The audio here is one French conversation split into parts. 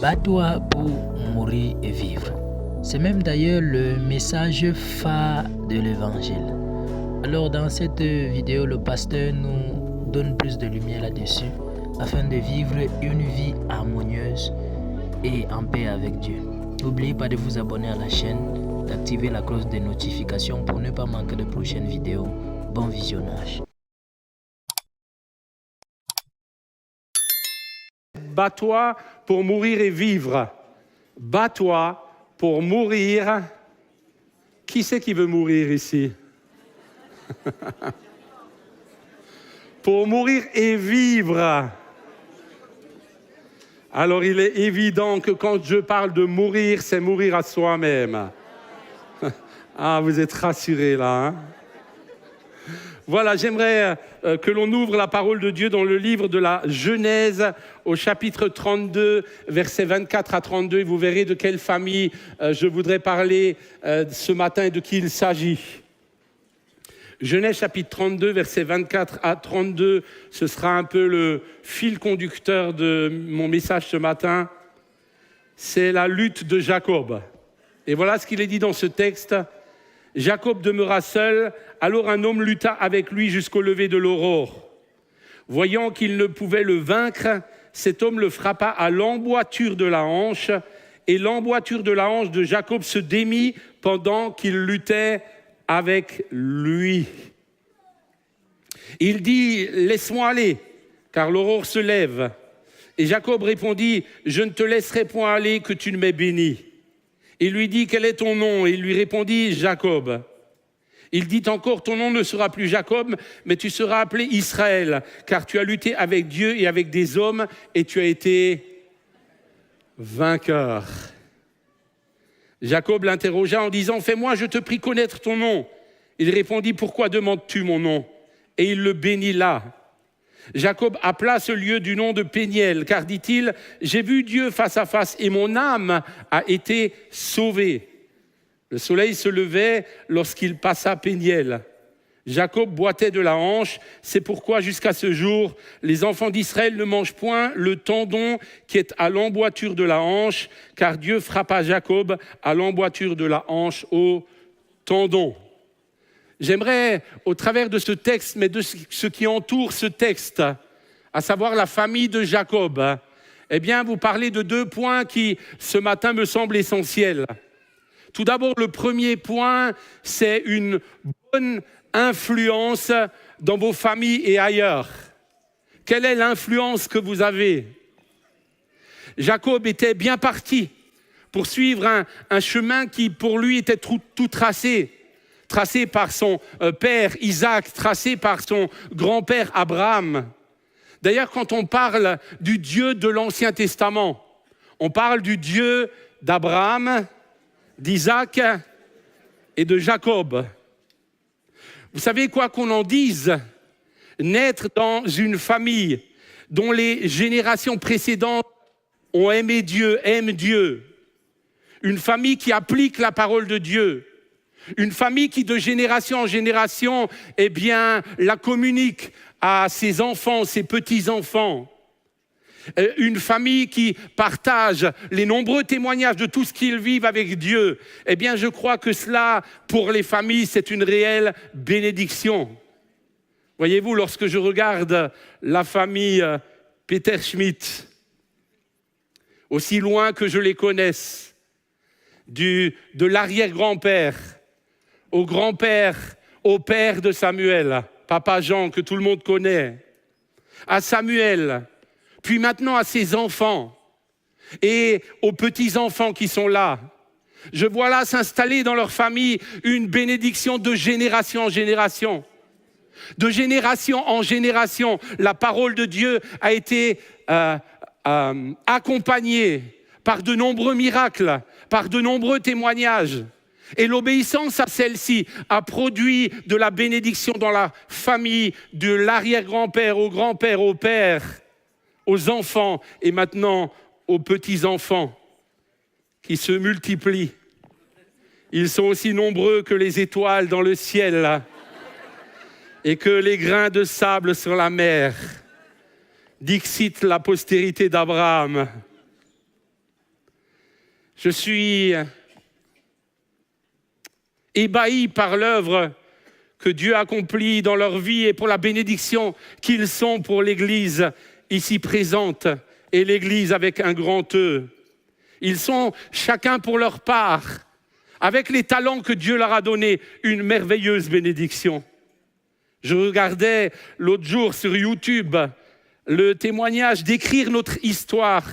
Bats-toi pour mourir et vivre. C'est même d'ailleurs le message phare de l'évangile. Alors dans cette vidéo, le pasteur nous donne plus de lumière là-dessus afin de vivre une vie harmonieuse et en paix avec Dieu. N'oubliez pas de vous abonner à la chaîne, d'activer la cloche de notification pour ne pas manquer de prochaines vidéos. Bon visionnage. Bats-toi pour mourir et vivre. Bats-toi pour mourir. Qui c'est qui veut mourir ici? Pour mourir et vivre. Alors il est évident que quand je parle de mourir, c'est mourir à soi-même. Ah, vous êtes rassurés là, hein? Voilà, j'aimerais que l'on ouvre la parole de Dieu dans le livre de la Genèse, au chapitre 32, versets 24 à 32. Et vous verrez de quelle famille je voudrais parler ce matin et de qui il s'agit. Genèse, chapitre 32, versets 24 à 32. Ce sera un peu le fil conducteur de mon message ce matin. C'est la lutte de Jacob. Et voilà ce qu'il est dit dans ce texte. Jacob demeura seul, alors un homme lutta avec lui jusqu'au lever de l'aurore. Voyant qu'il ne pouvait le vaincre, cet homme le frappa à l'emboîture de la hanche, et l'emboîture de la hanche de Jacob se démit pendant qu'il luttait avec lui. Il dit « Laisse-moi aller, car l'aurore se lève. » Et Jacob répondit « Je ne te laisserai point aller que tu ne m'aies béni. » Il lui dit « Quel est ton nom ?» Et il lui répondit « Jacob. » Il dit encore « Ton nom ne sera plus Jacob, mais tu seras appelé Israël, car tu as lutté avec Dieu et avec des hommes, et tu as été vainqueur. » Jacob l'interrogea en disant « Fais-moi, je te prie, connaître ton nom. » Il répondit « Pourquoi demandes-tu mon nom ?» Et il le bénit là. Jacob appela ce lieu du nom de Péniel, car, dit-il, « J'ai vu Dieu face à face et mon âme a été sauvée. » Le soleil se levait lorsqu'il passa Péniel. Jacob boitait de la hanche, c'est pourquoi jusqu'à ce jour, les enfants d'Israël ne mangent point le tendon qui est à l'emboîture de la hanche, car Dieu frappa Jacob à l'emboîture de la hanche au tendon. J'aimerais, au travers de ce texte, mais de ce qui entoure ce texte, à savoir la famille de Jacob, eh bien, vous parler de deux points qui, ce matin, me semblent essentiels. Tout d'abord, le premier point, c'est une bonne influence dans vos familles et ailleurs. Quelle est l'influence que vous avez? Jacob était bien parti pour suivre un chemin qui, pour lui, était tout tracé par son père Isaac, tracé par son grand-père Abraham. D'ailleurs, quand on parle du Dieu de l'Ancien Testament, on parle du Dieu d'Abraham, d'Isaac et de Jacob. Vous savez, quoi qu'on en dise, naître dans une famille dont les générations précédentes ont aimé Dieu, aiment Dieu, une famille qui applique la parole de Dieu, une famille qui, de génération en génération, eh bien, la communique à ses enfants, ses petits-enfants. Une famille qui partage les nombreux témoignages de tout ce qu'ils vivent avec Dieu. Eh bien, je crois que cela, pour les familles, c'est une réelle bénédiction. Voyez-vous, lorsque je regarde la famille Peter Schmidt, aussi loin que je les connaisse, de l'arrière-grand-père au grand-père, au père de Samuel, Papa Jean, que tout le monde connaît, à Samuel, puis maintenant à ses enfants et aux petits-enfants qui sont là. Je vois là s'installer dans leur famille une bénédiction de génération en génération. De génération en génération, la parole de Dieu a été accompagnée par de nombreux miracles, par de nombreux témoignages. Et l'obéissance à celle-ci a produit de la bénédiction dans la famille, de l'arrière-grand-père au grand-père, au père, aux enfants et maintenant aux petits-enfants qui se multiplient. Ils sont aussi nombreux que les étoiles dans le ciel et que les grains de sable sur la mer. Dixit la postérité d'Abraham. Je suis ébahi par l'œuvre que Dieu accomplit dans leur vie et pour la bénédiction qu'ils sont pour l'Église ici présente et l'Église avec un grand E. Ils sont chacun pour leur part, avec les talents que Dieu leur a donnés, une merveilleuse bénédiction. Je regardais l'autre jour sur YouTube le témoignage d'Écrire notre histoire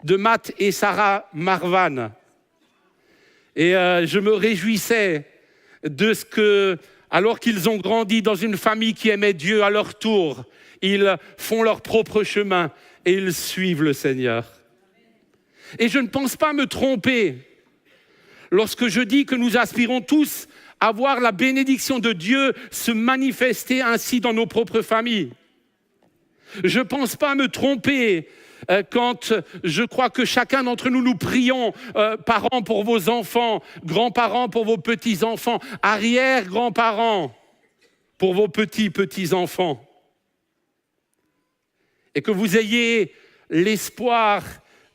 de Matt et Sarah Marvan. Et je me réjouissais de ce que, alors qu'ils ont grandi dans une famille qui aimait Dieu à leur tour, ils font leur propre chemin et ils suivent le Seigneur. Et je ne pense pas me tromper lorsque je dis que nous aspirons tous à voir la bénédiction de Dieu se manifester ainsi dans nos propres familles. Je ne pense pas me tromper quand je crois que chacun d'entre nous, nous prions, parents pour vos enfants, grands-parents pour vos petits-enfants, arrière-grands-parents pour vos petits-petits-enfants. Et que vous ayez l'espoir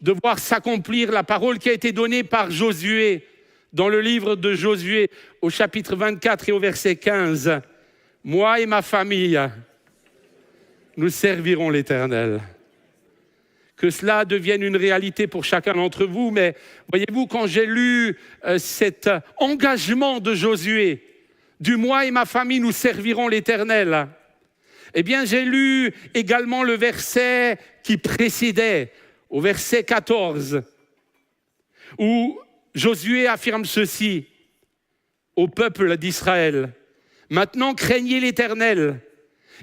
de voir s'accomplir la parole qui a été donnée par Josué dans le livre de Josué au chapitre 24 et au verset 15. « Moi et ma famille, nous servirons l'Éternel. » Que cela devienne une réalité pour chacun d'entre vous. Mais voyez-vous, quand j'ai lu cet engagement de Josué, du « Moi et ma famille, nous servirons l'Éternel », eh bien, j'ai lu également le verset qui précédait, au verset 14, où Josué affirme ceci au peuple d'Israël. « Maintenant, craignez l'Éternel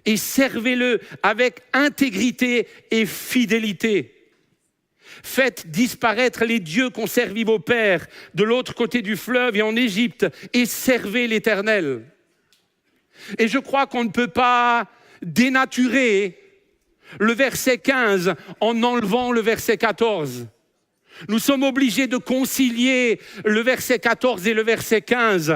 et servez-le avec intégrité et fidélité. Faites disparaître les dieux qu'ont servi vos pères de l'autre côté du fleuve et en Égypte et servez l'Éternel. » Et je crois qu'on ne peut pas dénaturer le verset 15 en enlevant le verset 14. Nous sommes obligés de concilier le verset 14 et le verset 15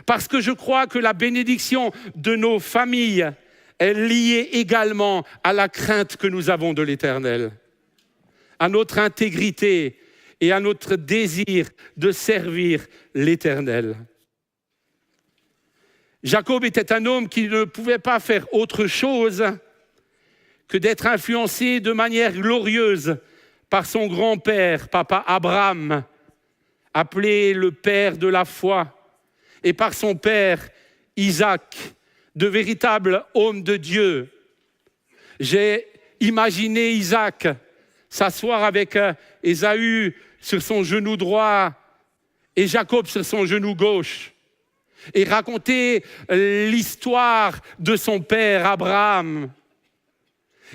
parce que je crois que la bénédiction de nos familles est liée également à la crainte que nous avons de l'Éternel, à notre intégrité et à notre désir de servir l'Éternel. Jacob était un homme qui ne pouvait pas faire autre chose que d'être influencé de manière glorieuse par son grand-père, papa Abraham, appelé le père de la foi, et par son père Isaac, de véritables hommes de Dieu. J'ai imaginé Isaac s'asseoir avec Ésaü sur son genou droit et Jacob sur son genou gauche et raconter l'histoire de son père Abraham.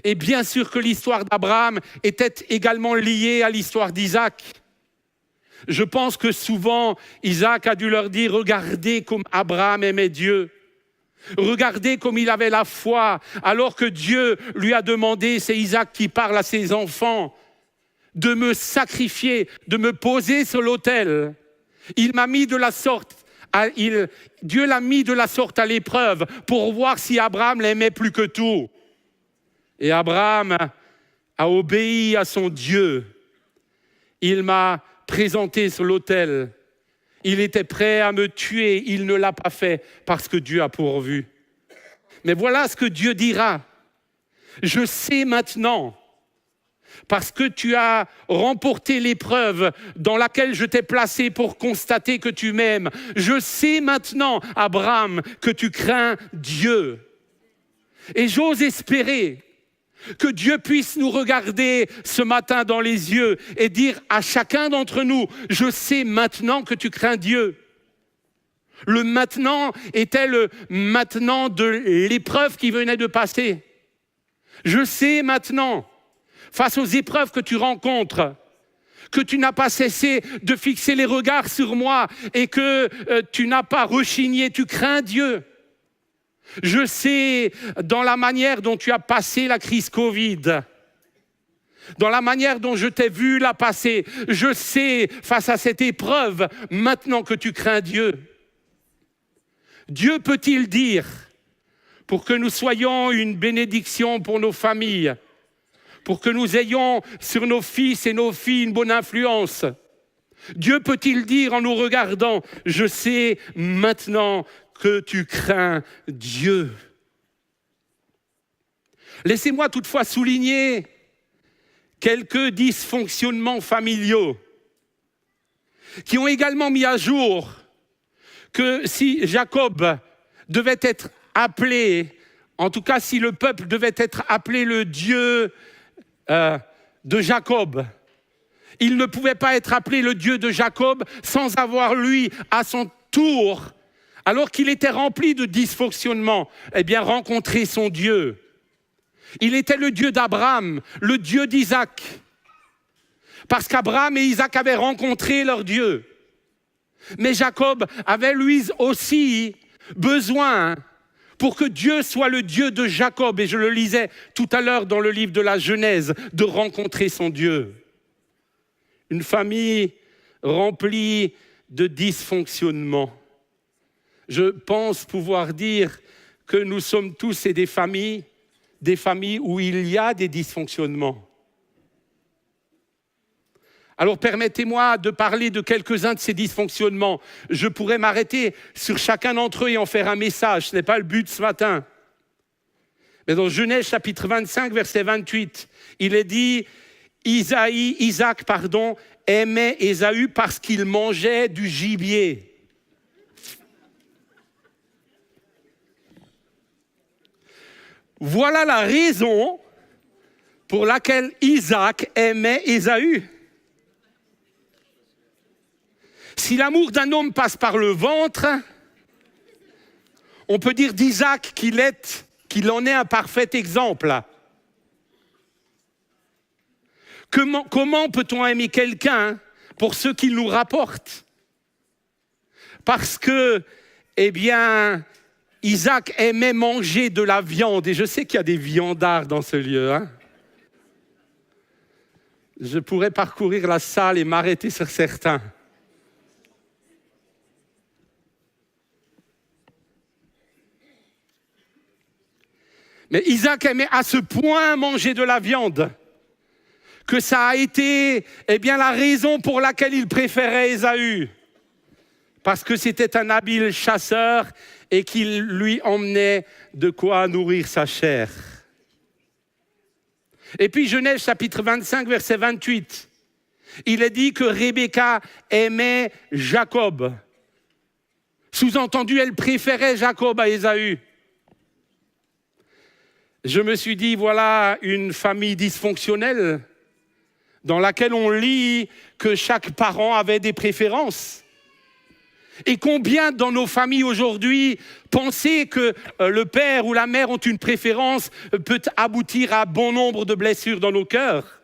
Et bien sûr que l'histoire d'Abraham était également liée à l'histoire d'Isaac. Je pense que souvent, Isaac a dû leur dire « Regardez comme Abraham aimait Dieu. Regardez comme il avait la foi, alors que Dieu lui a demandé, c'est Isaac qui parle à ses enfants, de me sacrifier, de me poser sur l'autel. Il m'a mis de la sorte. Dieu l'a mis de la sorte à l'épreuve pour voir si Abraham l'aimait plus que tout. Et Abraham a obéi à son Dieu. Il m'a présenté sur l'autel. Il était prêt à me tuer. Il ne l'a pas fait parce que Dieu a pourvu. Mais voilà ce que Dieu dira. Je sais maintenant, parce que tu as remporté l'épreuve dans laquelle je t'ai placé pour constater que tu m'aimes. Je sais maintenant, Abraham, que tu crains Dieu. Et j'ose espérer que Dieu puisse nous regarder ce matin dans les yeux et dire à chacun d'entre nous, je sais maintenant que tu crains Dieu. Le maintenant était le maintenant de l'épreuve qui venait de passer. Je sais maintenant, face aux épreuves que tu rencontres, que tu n'as pas cessé de fixer les regards sur moi et que tu n'as pas rechigné, tu crains Dieu. Je sais, dans la manière dont tu as passé la crise Covid, dans la manière dont je t'ai vu la passer, je sais, face à cette épreuve, maintenant que tu crains Dieu. Dieu peut-il dire, pour que nous soyons une bénédiction pour nos familles, pour que nous ayons sur nos fils et nos filles une bonne influence, Dieu peut-il dire en nous regardant, je sais maintenant que tu crains Dieu. Laissez-moi toutefois souligner quelques dysfonctionnements familiaux qui ont également mis à jour que si Jacob devait être appelé, en tout cas si le peuple devait être appelé le Dieu de Jacob, il ne pouvait pas être appelé le Dieu de Jacob sans avoir lui, à son tour, alors qu'il était rempli de dysfonctionnements, rencontré son Dieu. Il était le Dieu d'Abraham, le Dieu d'Isaac. Parce qu'Abraham et Isaac avaient rencontré leur Dieu. Mais Jacob avait lui aussi besoin, pour que Dieu soit le Dieu de Jacob, et je le lisais tout à l'heure dans le livre de la Genèse, de rencontrer son Dieu. Une famille remplie de dysfonctionnements. Je pense pouvoir dire que nous sommes tous des familles où il y a des dysfonctionnements. Alors permettez-moi de parler de quelques-uns de ces dysfonctionnements. Je pourrais m'arrêter sur chacun d'entre eux et en faire un message. Ce n'est pas le but ce matin. Mais dans Genèse chapitre 25, verset 28, il est dit Isaac aimait Ésaü parce qu'il mangeait du gibier. Voilà la raison pour laquelle Isaac aimait Ésaü. Si l'amour d'un homme passe par le ventre, on peut dire d'Isaac qu'il en est un parfait exemple. Comment peut-on aimer quelqu'un pour ce qu'il nous rapporte? Parce que, Isaac aimait manger de la viande. Et je sais qu'il y a des viandards dans ce lieu. Je pourrais parcourir la salle et m'arrêter sur certains. Mais Isaac aimait à ce point manger de la viande que ça a été la raison pour laquelle il préférait Ésaü. Parce que c'était un habile chasseur et qu'il lui emmenait de quoi nourrir sa chair. Et puis Genèse chapitre 25, verset 28, il est dit que Rebecca aimait Jacob. Sous-entendu, elle préférait Jacob à Ésaü. Je me suis dit, voilà une famille dysfonctionnelle dans laquelle on lit que chaque parent avait des préférences. Et combien dans nos familles aujourd'hui, penser que le père ou la mère ont une préférence peut aboutir à bon nombre de blessures dans nos cœurs.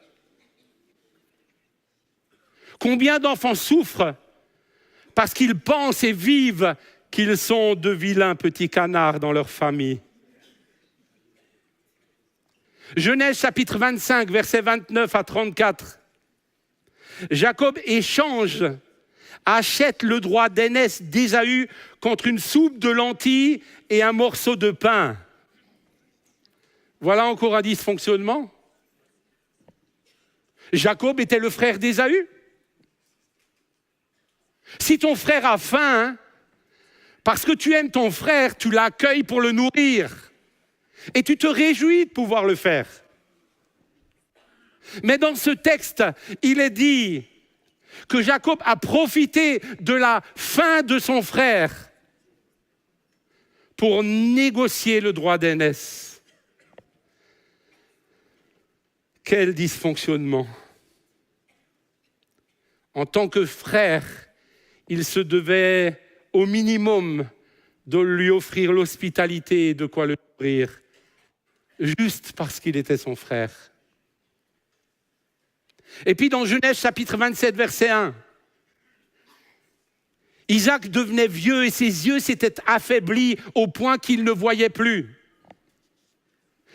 Combien d'enfants souffrent parce qu'ils pensent et vivent qu'ils sont de vilains petits canards dans leur famille. Genèse chapitre 25, versets 29 à 34. Jacob achète le droit d'aînesse d'Ésaü contre une soupe de lentilles et un morceau de pain. Voilà encore un dysfonctionnement. Jacob était le frère d'Ésaü. Si ton frère a faim, parce que tu aimes ton frère, tu l'accueilles pour le nourrir. Et tu te réjouis de pouvoir le faire. Mais dans ce texte, il est dit que Jacob a profité de la faim de son frère pour négocier le droit d'aînesse. Quel dysfonctionnement! En tant que frère, il se devait au minimum de lui offrir l'hospitalité et de quoi le nourrir, juste parce qu'il était son frère. Et puis dans Genèse chapitre 27, verset 1, Isaac devenait vieux et ses yeux s'étaient affaiblis au point qu'il ne voyait plus.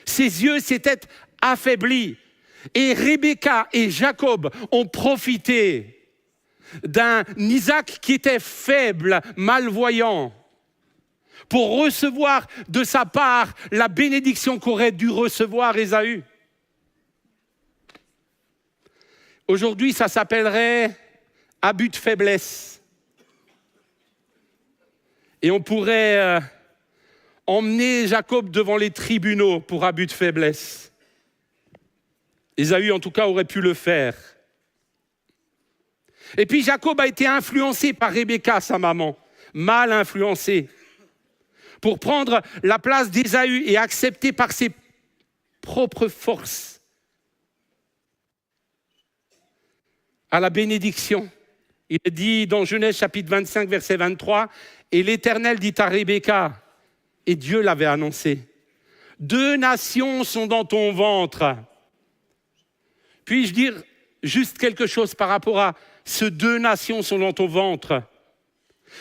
Ses yeux s'étaient affaiblis. Et Rebecca et Jacob ont profité d'un Isaac qui était faible, malvoyant, pour recevoir de sa part la bénédiction qu'aurait dû recevoir Ésaü. Aujourd'hui, ça s'appellerait abus de faiblesse. Et on pourrait emmener Jacob devant les tribunaux pour abus de faiblesse. Ésaü, en tout cas, aurait pu le faire. Et puis Jacob a été influencé par Rebecca, sa maman, mal influencé, pour prendre la place d'Ésaü et accepter par ses propres forces à la bénédiction. Il est dit dans Genèse chapitre 25, verset 23, « Et l'Éternel dit à Rebecca, et Dieu l'avait annoncé, « 2 nations sont dans ton ventre. » Puis-je dire juste quelque chose par rapport à ce 2 nations sont dans ton ventre?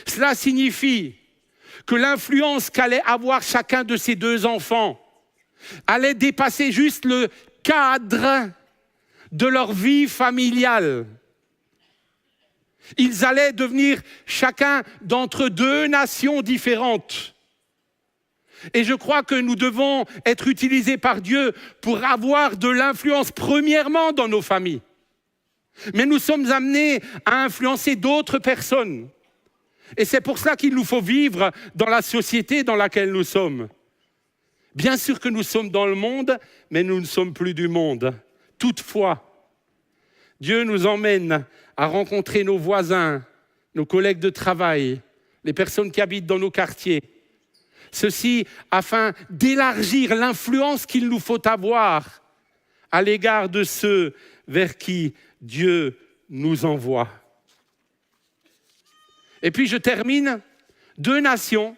Cela signifie que l'influence qu'allait avoir chacun de ces 2 enfants allait dépasser juste le cadre de leur vie familiale. Ils allaient devenir chacun d'entre 2 nations différentes. Et je crois que nous devons être utilisés par Dieu pour avoir de l'influence premièrement dans nos familles. Mais nous sommes amenés à influencer d'autres personnes. Et c'est pour cela qu'il nous faut vivre dans la société dans laquelle nous sommes. Bien sûr que nous sommes dans le monde, mais nous ne sommes plus du monde. Toutefois, Dieu nous emmène à rencontrer nos voisins, nos collègues de travail, les personnes qui habitent dans nos quartiers. Ceci afin d'élargir l'influence qu'il nous faut avoir à l'égard de ceux vers qui Dieu nous envoie. Et puis je termine, 2 nations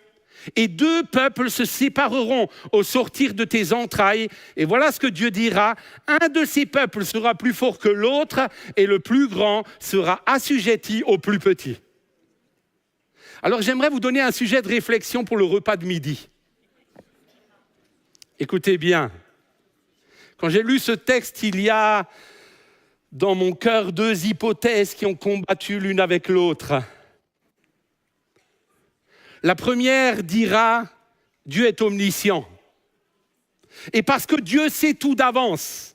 et 2 peuples se sépareront au sortir de tes entrailles. Et voilà ce que Dieu dira, un de ces peuples sera plus fort que l'autre et le plus grand sera assujetti au plus petit. Alors j'aimerais vous donner un sujet de réflexion pour le repas de midi. Écoutez bien, quand j'ai lu ce texte, il y a dans mon cœur 2 hypothèses qui ont combattu l'une avec l'autre. La première dira, Dieu est omniscient. Et parce que Dieu sait tout d'avance,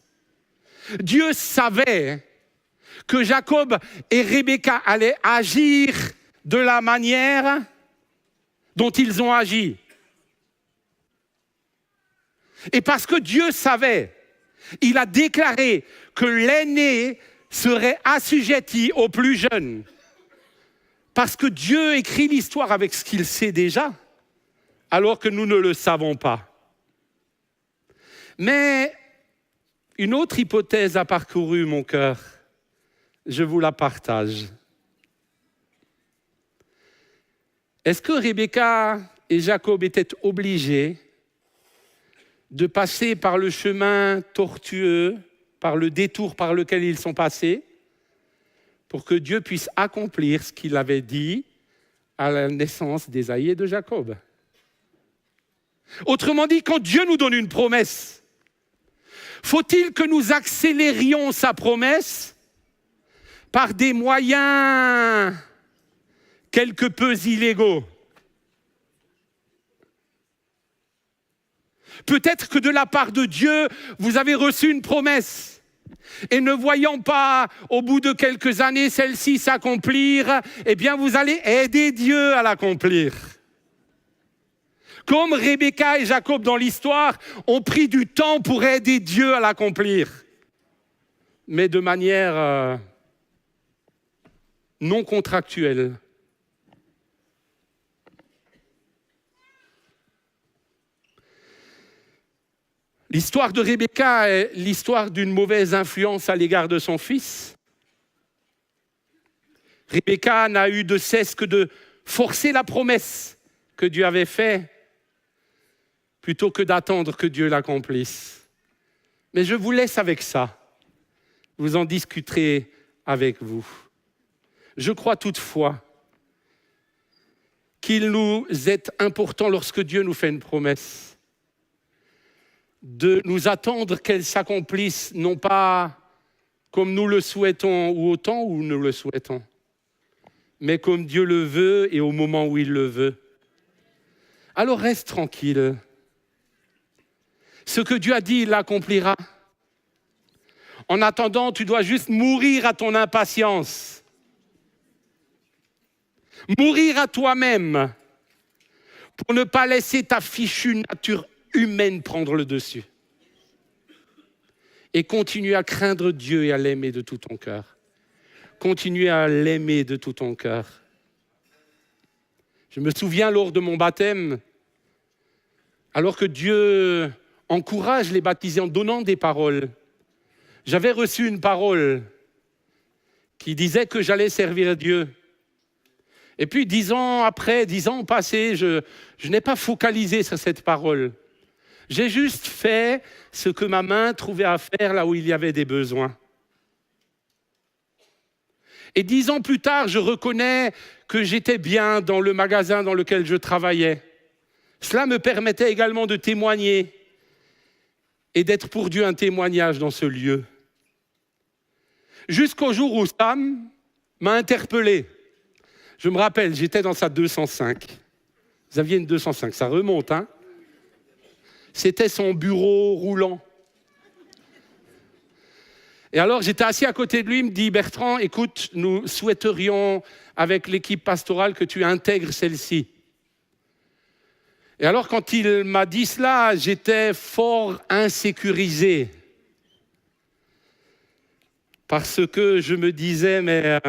Dieu savait que Jacob et Rebecca allaient agir de la manière dont ils ont agi. Et parce que Dieu savait, il a déclaré que l'aîné serait assujetti au plus jeune. Parce que Dieu écrit l'histoire avec ce qu'il sait déjà, alors que nous ne le savons pas. Mais une autre hypothèse a parcouru mon cœur. Je vous la partage. Est-ce que Rebecca et Jacob étaient obligés de passer par le chemin tortueux, par le détour par lequel ils sont passés, pour que Dieu puisse accomplir ce qu'il avait dit à la naissance d'Ésaïe et de Jacob? Autrement dit, quand Dieu nous donne une promesse, faut-il que nous accélérions sa promesse par des moyens quelque peu illégaux? Peut-être que de la part de Dieu, vous avez reçu une promesse. Et ne voyant pas, au bout de quelques années, celle-ci s'accomplir, eh bien, vous allez aider Dieu à l'accomplir. Comme Rebecca et Jacob dans l'histoire ont pris du temps pour aider Dieu à l'accomplir. Mais de manière non contractuelle. L'histoire de Rebecca est l'histoire d'une mauvaise influence à l'égard de son fils. Rebecca n'a eu de cesse que de forcer la promesse que Dieu avait faite, plutôt que d'attendre que Dieu l'accomplisse. Mais je vous laisse avec ça. Vous en discuterez avec vous. Je crois toutefois qu'il nous est important, lorsque Dieu nous fait une promesse, de nous attendre qu'elle s'accomplisse, non pas comme nous le souhaitons ou au temps où nous le souhaitons, mais comme Dieu le veut et au moment où il le veut. Alors reste tranquille. Ce que Dieu a dit, il l'accomplira. En attendant, tu dois juste mourir à ton impatience. Mourir à toi-même pour ne pas laisser ta fichue nature humaine prendre le dessus. Et continuer à craindre Dieu et à l'aimer de tout ton cœur. Continuer à l'aimer de tout ton cœur. Je me souviens lors de mon baptême, alors que Dieu encourage les baptisés en donnant des paroles, j'avais reçu une parole qui disait que j'allais servir Dieu. Et puis 10 ans après, 10 ans passés, je n'ai pas focalisé sur cette parole. J'ai juste fait ce que ma main trouvait à faire là où il y avait des besoins. Et 10 ans plus tard, je reconnais que j'étais bien dans le magasin dans lequel je travaillais. Cela me permettait également de témoigner et d'être pour Dieu un témoignage dans ce lieu. Jusqu'au jour où Sam m'a interpellé. Je me rappelle, j'étais dans sa 205. Vous aviez une 205, ça remonte, hein? C'était son bureau roulant. Et alors, j'étais assis à côté de lui, il me dit « Bertrand, écoute, nous souhaiterions, avec l'équipe pastorale, que tu intègres celle-ci. » Et alors, quand il m'a dit cela, j'étais fort insécurisé. Parce que je me disais « Mais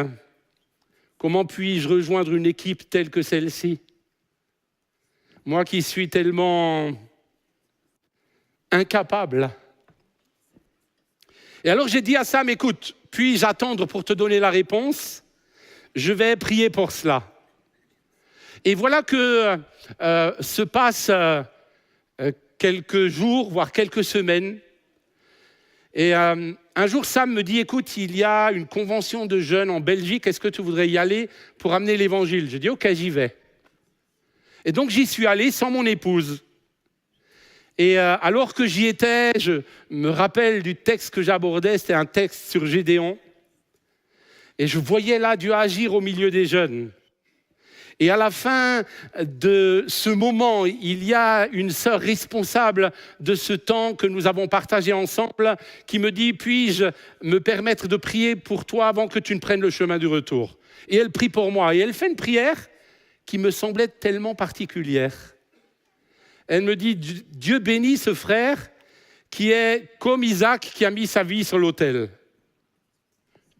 comment puis-je rejoindre une équipe telle que celle-ci? Moi qui suis tellement incapable. » Et alors j'ai dit à Sam, écoute, puis-je attendre pour te donner la réponse? Je vais prier pour cela. Et voilà que se passent quelques jours, voire quelques semaines. Et un jour, Sam me dit, écoute, il y a une convention de jeunes en Belgique, est-ce que tu voudrais y aller pour amener l'évangile? Je dis, ok, j'y vais. Et donc j'y suis allé sans mon épouse. Et alors que j'y étais, je me rappelle du texte que j'abordais, c'était un texte sur Gédéon. Et je voyais là Dieu agir au milieu des jeunes. Et à la fin de ce moment, il y a une sœur responsable de ce temps que nous avons partagé ensemble qui me dit « Puis-je me permettre de prier pour toi avant que tu ne prennes le chemin du retour ?» Et elle prie pour moi. Et elle fait une prière qui me semblait tellement particulière. Elle me dit, Dieu bénit ce frère qui est comme Isaac qui a mis sa vie sur l'autel.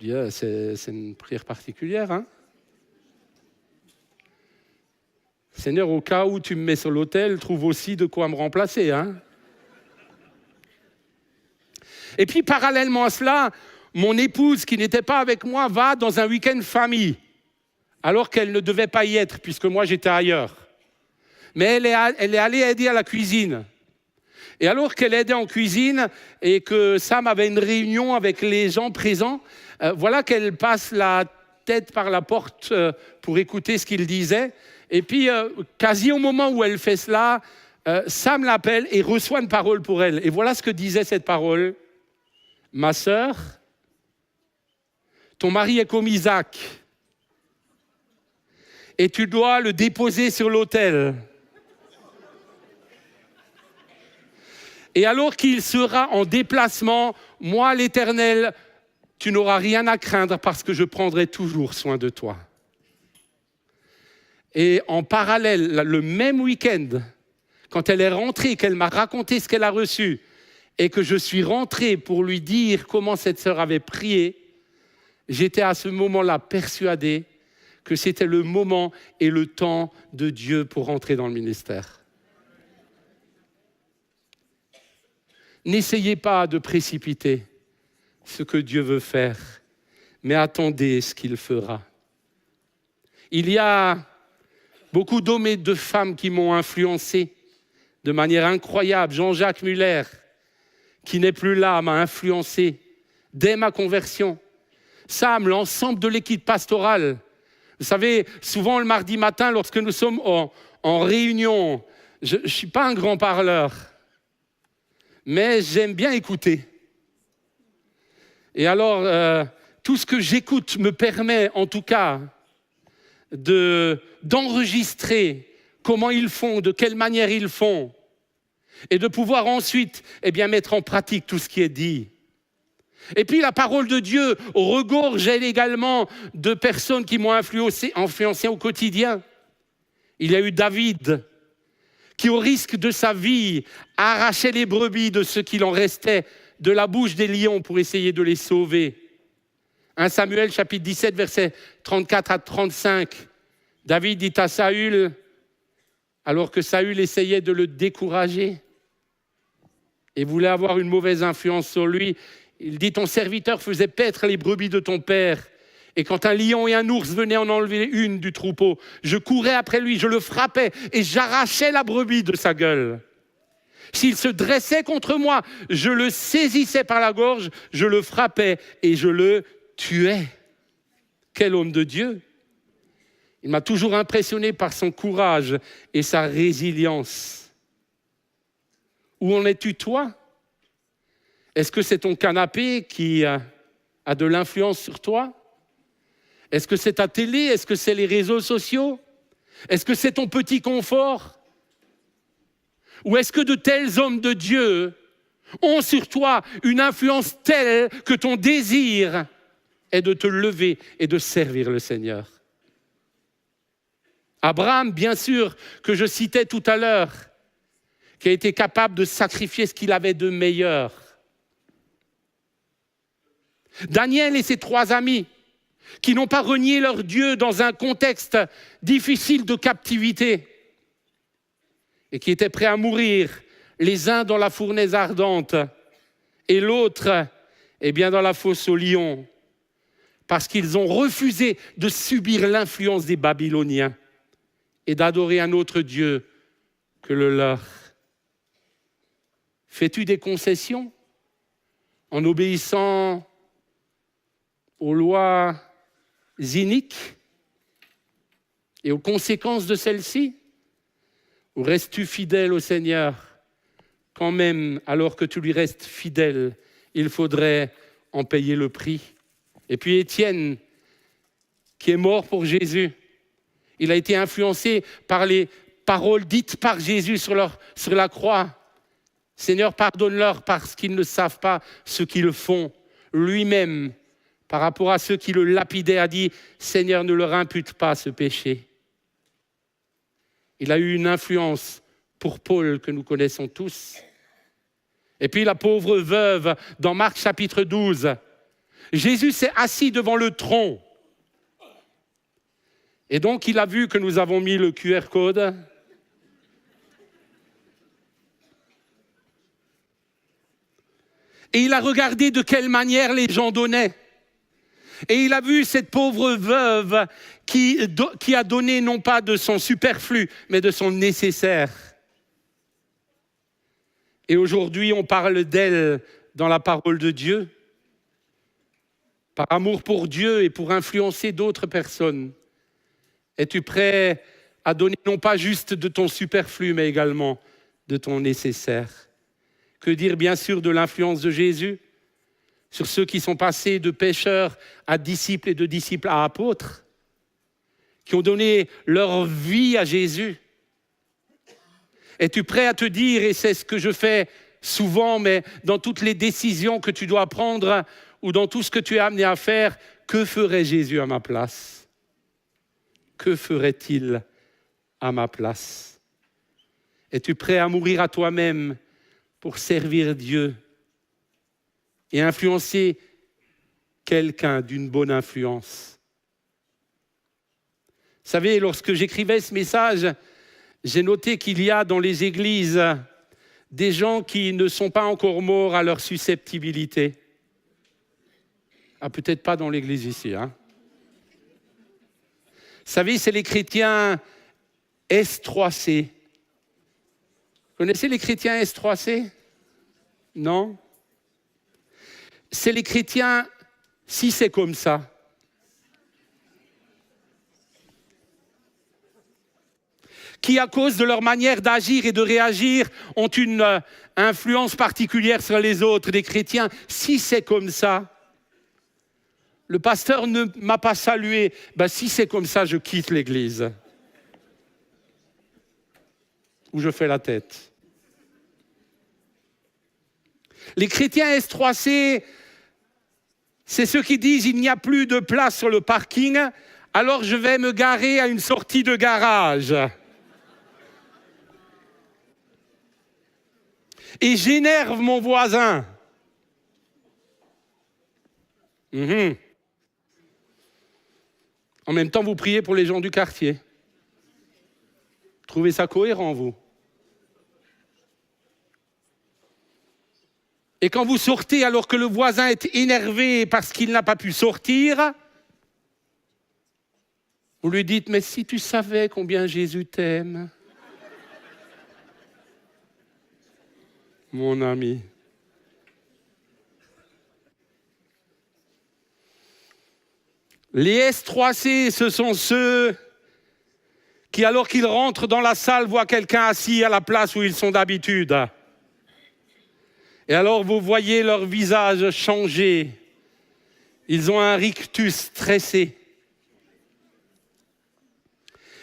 Je dis, c'est une prière particulière, hein? Seigneur, au cas où tu me mets sur l'autel, trouve aussi de quoi me remplacer, hein? Et puis, parallèlement à cela, mon épouse, qui n'était pas avec moi, va dans un week-end famille, alors qu'elle ne devait pas y être, puisque moi, j'étais ailleurs. Mais elle est allée aider à la cuisine. Et alors qu'elle aidait en cuisine et que Sam avait une réunion avec les gens présents, voilà qu'elle passe la tête par la porte pour écouter ce qu'il disait. Et puis, quasi au moment où elle fait cela, Sam l'appelle et reçoit une parole pour elle. Et voilà ce que disait cette parole. « Ma sœur, ton mari est comme Isaac et tu dois le déposer sur l'autel. Et alors qu'il sera en déplacement, moi, l'Éternel, tu n'auras rien à craindre parce que je prendrai toujours soin de toi. » Et en parallèle, le même week-end, quand elle est rentrée, qu'elle m'a raconté ce qu'elle a reçu, et que je suis rentré pour lui dire comment cette sœur avait prié, j'étais à ce moment-là persuadé que c'était le moment et le temps de Dieu pour rentrer dans le ministère. N'essayez pas de précipiter ce que Dieu veut faire, mais attendez ce qu'il fera. Il y a beaucoup d'hommes et de femmes qui m'ont influencé de manière incroyable. Jean-Jacques Muller, qui n'est plus là, m'a influencé dès ma conversion. Sam, l'ensemble de l'équipe pastorale. Vous savez, souvent le mardi matin, lorsque nous sommes en réunion, je ne suis pas un grand parleur, mais j'aime bien écouter. Et alors, tout ce que j'écoute me permet, en tout cas, d'enregistrer comment ils font, de quelle manière ils font, et de pouvoir ensuite mettre en pratique tout ce qui est dit. Et puis la parole de Dieu regorge elle également de personnes qui m'ont influencé au quotidien. Il y a eu David qui, au risque de sa vie, arrachait les brebis de ce qu'il en restait de la bouche des lions pour essayer de les sauver. 1 Samuel chapitre 17 versets 34 à 35. David dit à Saül, alors que Saül essayait de le décourager et voulait avoir une mauvaise influence sur lui, il dit, ton serviteur faisait paître les brebis de ton père. Et quand un lion et un ours venaient en enlever une du troupeau, je courais après lui, je le frappais et j'arrachais la brebis de sa gueule. S'il se dressait contre moi, je le saisissais par la gorge, je le frappais et je le tuais. Quel homme de Dieu! Il m'a toujours impressionné par son courage et sa résilience. Où en es-tu, toi? Est-ce que c'est ton canapé qui a de l'influence sur toi? Est-ce que c'est ta télé? Est-ce que c'est les réseaux sociaux? Est-ce que c'est ton petit confort? Ou est-ce que de tels hommes de Dieu ont sur toi une influence telle que ton désir est de te lever et de servir le Seigneur? Abraham, bien sûr, que je citais tout à l'heure, qui a été capable de sacrifier ce qu'il avait de meilleur. Daniel et ses 3 amis, qui n'ont pas renié leur Dieu dans un contexte difficile de captivité et qui étaient prêts à mourir, les uns dans la fournaise ardente et l'autre dans la fosse aux lions, parce qu'ils ont refusé de subir l'influence des Babyloniens et d'adorer un autre Dieu que le leur. Fais-tu des concessions en obéissant aux lois iniques et aux conséquences de celles-ci? Ou restes-tu fidèle au Seigneur? Quand même, alors que tu lui restes fidèle, il faudrait en payer le prix. Et puis Étienne, qui est mort pour Jésus, il a été influencé par les paroles dites par Jésus sur la croix. Seigneur, pardonne-leur parce qu'ils ne savent pas ce qu'ils font. Lui-même, par rapport à ceux qui le lapidaient, a dit, Seigneur, ne leur impute pas ce péché. Il a eu une influence pour Paul que nous connaissons tous. Et puis la pauvre veuve, dans Marc chapitre 12, Jésus s'est assis devant le tronc. Et donc il a vu que nous avons mis le QR code. Et il a regardé de quelle manière les gens donnaient. Et il a vu cette pauvre veuve qui a donné non pas de son superflu, mais de son nécessaire. Et aujourd'hui, on parle d'elle dans la parole de Dieu, par amour pour Dieu et pour influencer d'autres personnes. Es-tu prêt à donner non pas juste de ton superflu, mais également de ton nécessaire? Que dire bien sûr de l'influence de Jésus sur ceux qui sont passés de pécheurs à disciples et de disciples à apôtres, qui ont donné leur vie à Jésus? Es-tu prêt à te dire, et c'est ce que je fais souvent, mais dans toutes les décisions que tu dois prendre ou dans tout ce que tu es amené à faire, que ferait Jésus à ma place? Que ferait-il à ma place? Es-tu prêt à mourir à toi-même pour servir Dieu et influencer quelqu'un d'une bonne influence? Vous savez, lorsque j'écrivais ce message, j'ai noté qu'il y a dans les églises des gens qui ne sont pas encore morts à leur susceptibilité. Ah, peut-être pas dans l'église ici, hein. Vous savez, c'est les chrétiens S3C. Vous connaissez les chrétiens S3C? Non? C'est les chrétiens, si c'est comme ça. Qui, à cause de leur manière d'agir et de réagir, ont une influence particulière sur les autres, des chrétiens. Si c'est comme ça, le pasteur ne m'a pas salué. Si c'est comme ça, je quitte l'église. Ou je fais la tête. Les chrétiens S3C C'est ceux qui disent il n'y a plus de place sur le parking, alors je vais me garer à une sortie de garage. Et j'énerve mon voisin. En même temps, vous priez pour les gens du quartier. Trouvez ça cohérent, vous. Et quand vous sortez alors que le voisin est énervé parce qu'il n'a pas pu sortir, vous lui dites, mais si tu savais combien Jésus t'aime, mon ami. Les S3C, ce sont ceux qui, alors qu'ils rentrent dans la salle, voient quelqu'un assis à la place où ils sont d'habitude. Et alors vous voyez leur visage changer. Ils ont un rictus stressé.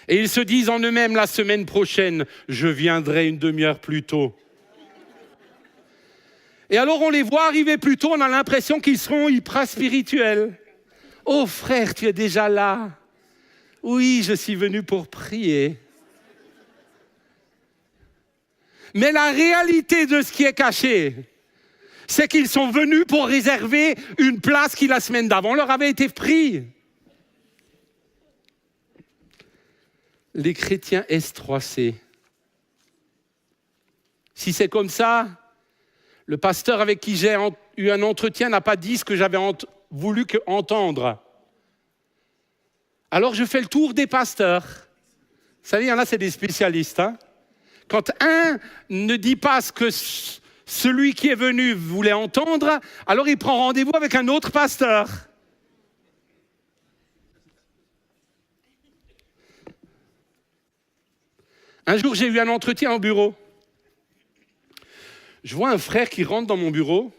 Et ils se disent en eux-mêmes la semaine prochaine, je viendrai une demi-heure plus tôt. Et alors on les voit arriver plus tôt, on a l'impression qu'ils seront hyper spirituels. Oh frère, tu es déjà là. Oui, je suis venu pour prier. Mais la réalité de ce qui est caché, c'est qu'ils sont venus pour réserver une place qui, la semaine d'avant, leur avait été prise. Les chrétiens S3C. Si c'est comme ça, le pasteur avec qui j'ai eu un entretien n'a pas dit ce que j'avais voulu entendre. Alors je fais le tour des pasteurs. Vous savez, il y en a, c'est des spécialistes. Quand un ne dit pas ce que celui qui est venu voulait entendre, alors il prend rendez-vous avec un autre pasteur. Un jour, j'ai eu un entretien au bureau. Je vois un frère qui rentre dans mon bureau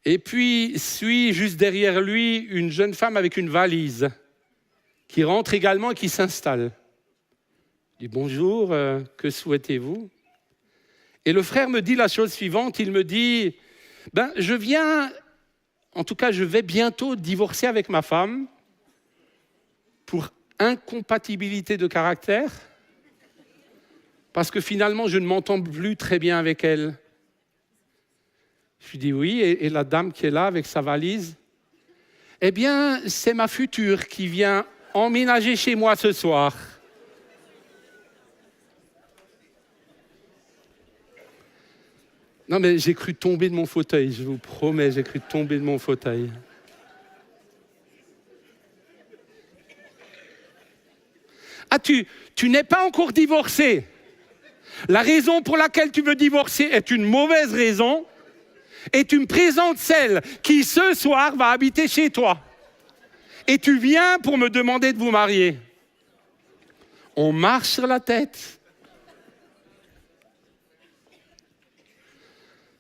et puis suit juste derrière lui une jeune femme avec une valise qui rentre également et qui s'installe. Je dis bonjour, que souhaitez-vous? Et le frère me dit la chose suivante, il me dit, je vais bientôt divorcer avec ma femme pour incompatibilité de caractère, parce que finalement je ne m'entends plus très bien avec elle. Je lui dis oui, et la dame qui est là avec sa valise, eh bien c'est ma future qui vient emménager chez moi ce soir. Non mais j'ai cru tomber de mon fauteuil, je vous promets, j'ai cru tomber de mon fauteuil. Ah, tu n'es pas encore divorcé. La raison pour laquelle tu veux divorcer est une mauvaise raison et tu me présentes celle qui ce soir va habiter chez toi. Et tu viens pour me demander de vous marier. On marche sur la tête.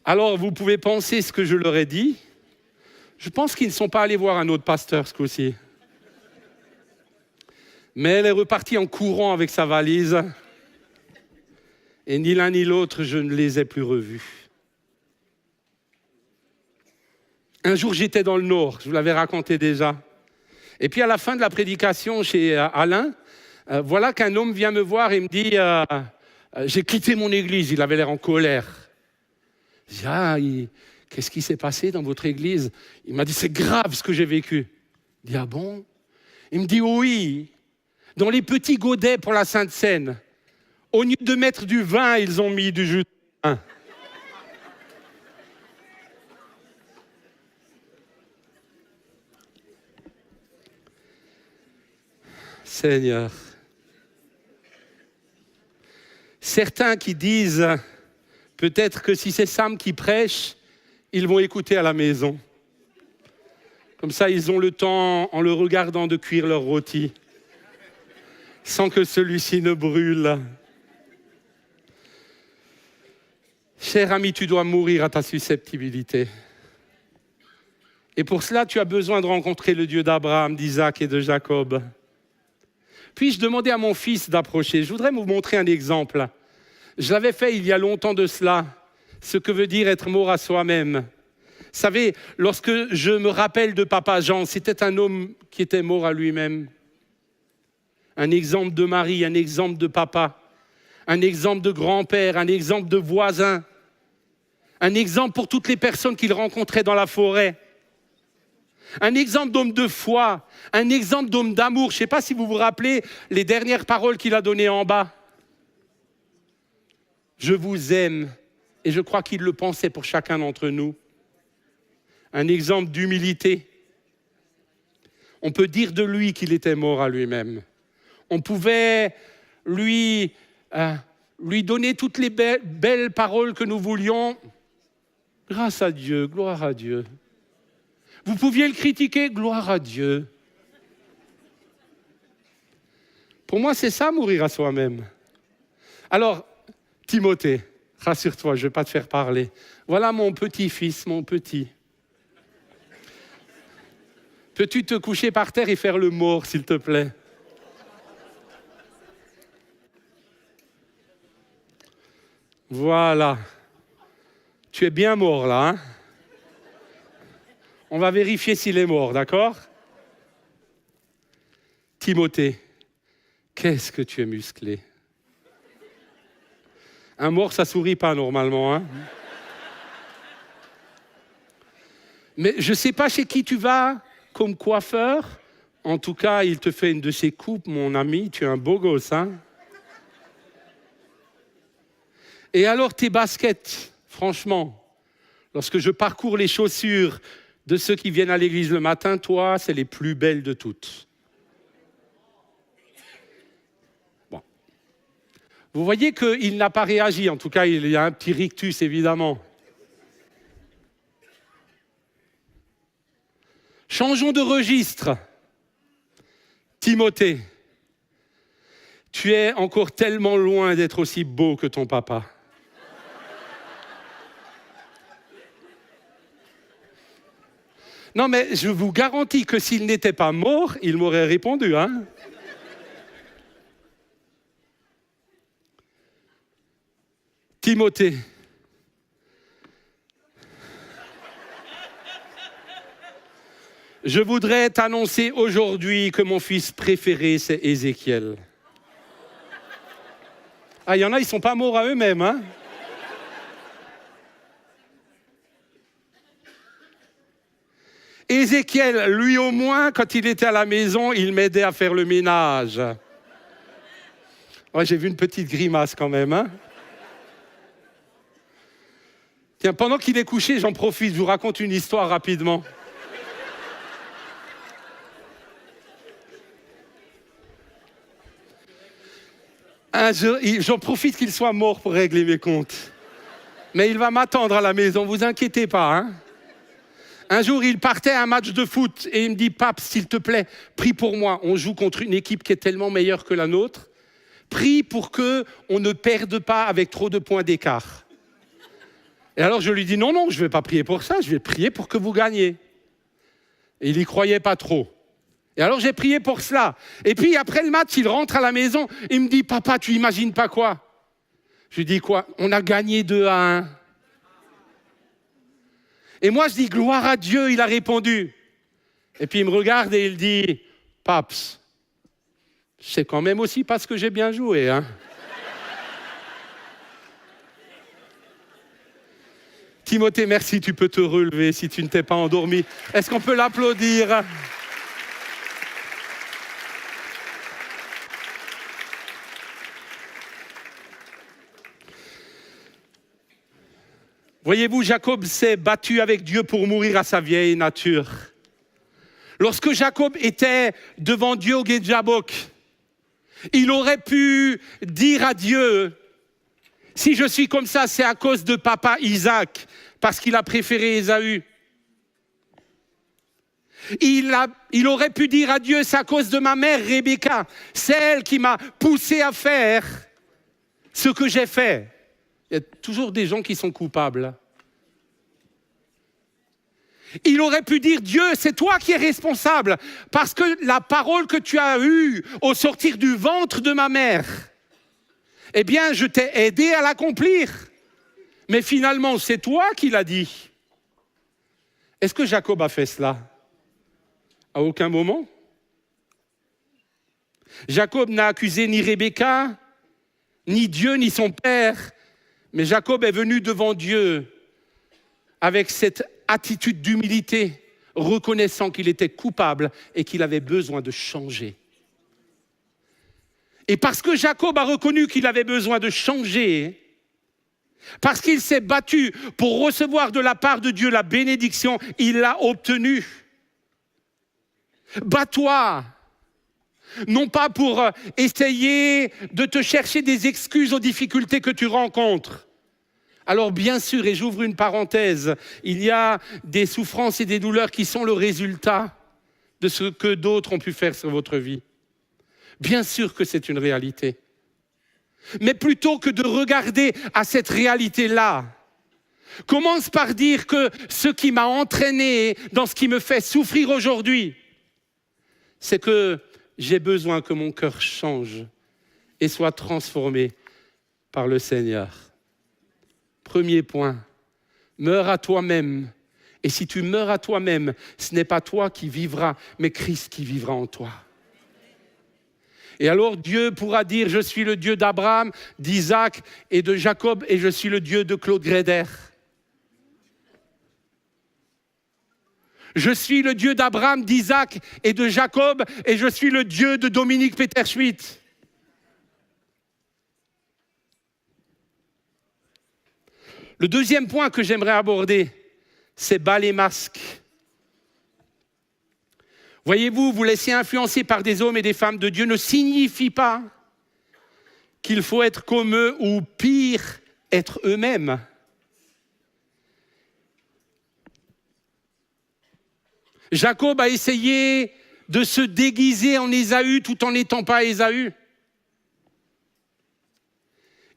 Alors, vous pouvez penser ce que je leur ai dit. Je pense qu'ils ne sont pas allés voir un autre pasteur ce coup-ci. Mais elle est repartie en courant avec sa valise. Et ni l'un ni l'autre, je ne les ai plus revus. Un jour, j'étais dans le Nord, je vous l'avais raconté déjà. Et puis à la fin de la prédication chez Alain, voilà qu'un homme vient me voir et me dit j'ai quitté mon église, il avait l'air en colère. Je dis qu'est-ce qui s'est passé dans votre église? Il m'a dit c'est grave ce que j'ai vécu. Je dis ah bon? Il me dit oui, dans les petits godets pour la Sainte Seine, au lieu de mettre du vin, ils ont mis du jus de vin. Seigneur. Certains qui disent, peut-être que si c'est Sam qui prêche, ils vont écouter à la maison. Comme ça, ils ont le temps, en le regardant, de cuire leur rôti, sans que celui-ci ne brûle. Cher ami, tu dois mourir à ta susceptibilité. Et pour cela, tu as besoin de rencontrer le Dieu d'Abraham, d'Isaac et de Jacob. Puis-je demander à mon fils d'approcher? Je voudrais vous montrer un exemple. Je l'avais fait il y a longtemps de cela, ce que veut dire être mort à soi-même. savez, lorsque je me rappelle de Papa Jean, c'était un homme qui était mort à lui-même. Un exemple de mari, un exemple de papa, un exemple de grand-père, un exemple de voisin, un exemple pour toutes les personnes qu'il rencontrait dans la forêt. Un exemple d'homme de foi, un exemple d'homme d'amour. Je ne sais pas si vous vous rappelez les dernières paroles qu'il a données en bas. Je vous aime. Et je crois qu'il le pensait pour chacun d'entre nous. Un exemple d'humilité. On peut dire de lui qu'il était mort à lui-même. On pouvait lui donner toutes les belles paroles que nous voulions. Grâce à Dieu, gloire à Dieu. Vous pouviez le critiquer, gloire à Dieu. Pour moi, c'est ça, mourir à soi-même. Alors, Timothée, rassure-toi, je ne vais pas te faire parler. Voilà mon petit-fils, mon petit. Peux-tu te coucher par terre et faire le mort, s'il te plaît? Voilà. Tu es bien mort, là, hein? On va vérifier s'il est mort, d'accord? Timothée, qu'est-ce que tu es musclé. Un mort, ça sourit pas normalement, hein? Mais je ne sais pas chez qui tu vas comme coiffeur. En tout cas, il te fait une de ses coupes, mon ami. Tu es un beau gosse, hein? Et alors tes baskets, franchement, lorsque je parcours les chaussures de ceux qui viennent à l'église le matin, toi, c'est les plus belles de toutes. Bon. Vous voyez qu'il n'a pas réagi, en tout cas, il y a un petit rictus, évidemment. Changeons de registre. Timothée, tu es encore tellement loin d'être aussi beau que ton papa. Non, mais je vous garantis que s'il n'était pas mort, il m'aurait répondu, hein? Timothée. Je voudrais t'annoncer aujourd'hui que mon fils préféré, c'est Ézéchiel. Ah, il y en a, ils ne sont pas morts à eux-mêmes, hein? Ézéchiel, lui au moins, quand il était à la maison, il m'aidait à faire le ménage. Ouais, j'ai vu une petite grimace quand même, hein? Tiens, pendant qu'il est couché, j'en profite, je vous raconte une histoire rapidement. J'en profite qu'il soit mort pour régler mes comptes. Mais il va m'attendre à la maison, vous inquiétez pas, hein? Un jour, il partait à un match de foot et il me dit « Pape, s'il te plaît, prie pour moi. On joue contre une équipe qui est tellement meilleure que la nôtre. Prie pour qu'on ne perde pas avec trop de points d'écart. » Et alors, je lui dis « Non, je ne vais pas prier pour ça. Je vais prier pour que vous gagniez. » Et il n'y croyait pas trop. Et alors, j'ai prié pour cela. Et puis, après le match, il rentre à la maison. Il me dit « Papa, tu imagines pas quoi ?» Je lui dis « Quoi? On a gagné 2-1. » Et moi, je dis, gloire à Dieu, il a répondu. Et puis il me regarde et il dit, Paps, c'est quand même aussi parce que j'ai bien joué, hein. Timothée, merci, tu peux te relever si tu ne t'es pas endormi. Est-ce qu'on peut l'applaudir? Voyez-vous, Jacob s'est battu avec Dieu pour mourir à sa vieille nature. Lorsque Jacob était devant Dieu au Gué Jabok, il aurait pu dire à Dieu, si je suis comme ça, c'est à cause de papa Isaac, parce qu'il a préféré Ésaü. Il aurait pu dire à Dieu, c'est à cause de ma mère Rebecca, celle qui m'a poussé à faire ce que j'ai fait. Il y a toujours des gens qui sont coupables. Il aurait pu dire, Dieu, c'est toi qui es responsable, parce que la parole que tu as eue au sortir du ventre de ma mère, eh bien, je t'ai aidé à l'accomplir. Mais finalement, c'est toi qui l'as dit. Est-ce que Jacob a fait cela? À aucun moment. Jacob n'a accusé ni Rebecca, ni Dieu, ni son père, mais Jacob est venu devant Dieu avec cette attitude d'humilité, reconnaissant qu'il était coupable et qu'il avait besoin de changer. Et parce que Jacob a reconnu qu'il avait besoin de changer, parce qu'il s'est battu pour recevoir de la part de Dieu la bénédiction, il l'a obtenue. Bats-toi, non pas pour essayer de te chercher des excuses aux difficultés que tu rencontres. Alors bien sûr, et j'ouvre une parenthèse, il y a des souffrances et des douleurs qui sont le résultat de ce que d'autres ont pu faire sur votre vie. Bien sûr que c'est une réalité. Mais plutôt que de regarder à cette réalité-là, commence par dire que ce qui m'a entraîné dans ce qui me fait souffrir aujourd'hui, c'est que j'ai besoin que mon cœur change et soit transformé par le Seigneur. Premier point, meurs à toi-même. Et si tu meurs à toi-même, ce n'est pas toi qui vivras, mais Christ qui vivra en toi. Et alors Dieu pourra dire, je suis le Dieu d'Abraham, d'Isaac et de Jacob, et je suis le Dieu de Claude Gréder. Je suis le Dieu d'Abraham, d'Isaac et de Jacob, et je suis le Dieu de Dominique Peter-Schmidt. Le deuxième point que j'aimerais aborder, c'est bas les masques. Voyez-vous, vous laisser influencer par des hommes et des femmes de Dieu ne signifie pas qu'il faut être comme eux ou pire, être eux-mêmes. Jacob a essayé de se déguiser en Ésaü tout en n'étant pas Ésaü.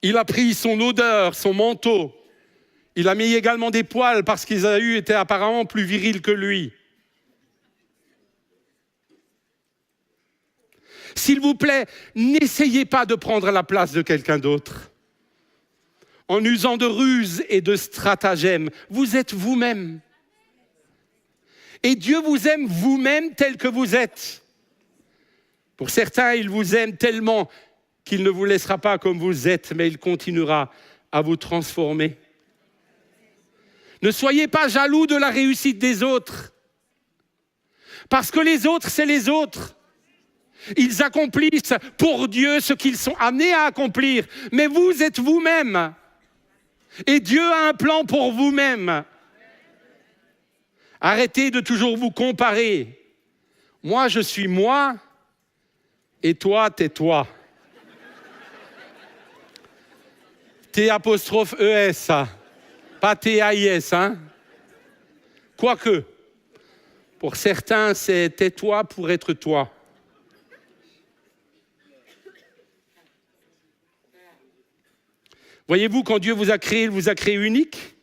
Il a pris son odeur, son manteau. Il a mis également des poils parce qu'Ésaü était apparemment plus viril que lui. S'il vous plaît, n'essayez pas de prendre la place de quelqu'un d'autre. En usant de ruses et de stratagèmes, vous êtes vous-même. Et Dieu vous aime vous-même tel que vous êtes. Pour certains, il vous aime tellement qu'il ne vous laissera pas comme vous êtes, mais il continuera à vous transformer. Ne soyez pas jaloux de la réussite des autres. Parce que les autres, c'est les autres. Ils accomplissent pour Dieu ce qu'ils sont amenés à accomplir. Mais vous êtes vous-même. Et Dieu a un plan pour vous-même. Arrêtez de toujours vous comparer. Moi, je suis moi, et toi, t'es toi. T'-E-S, pas T-A-I-S, hein. Quoique, pour certains, c'est tais-toi pour être toi. Voyez-vous, quand Dieu vous a créé, il vous a créé unique.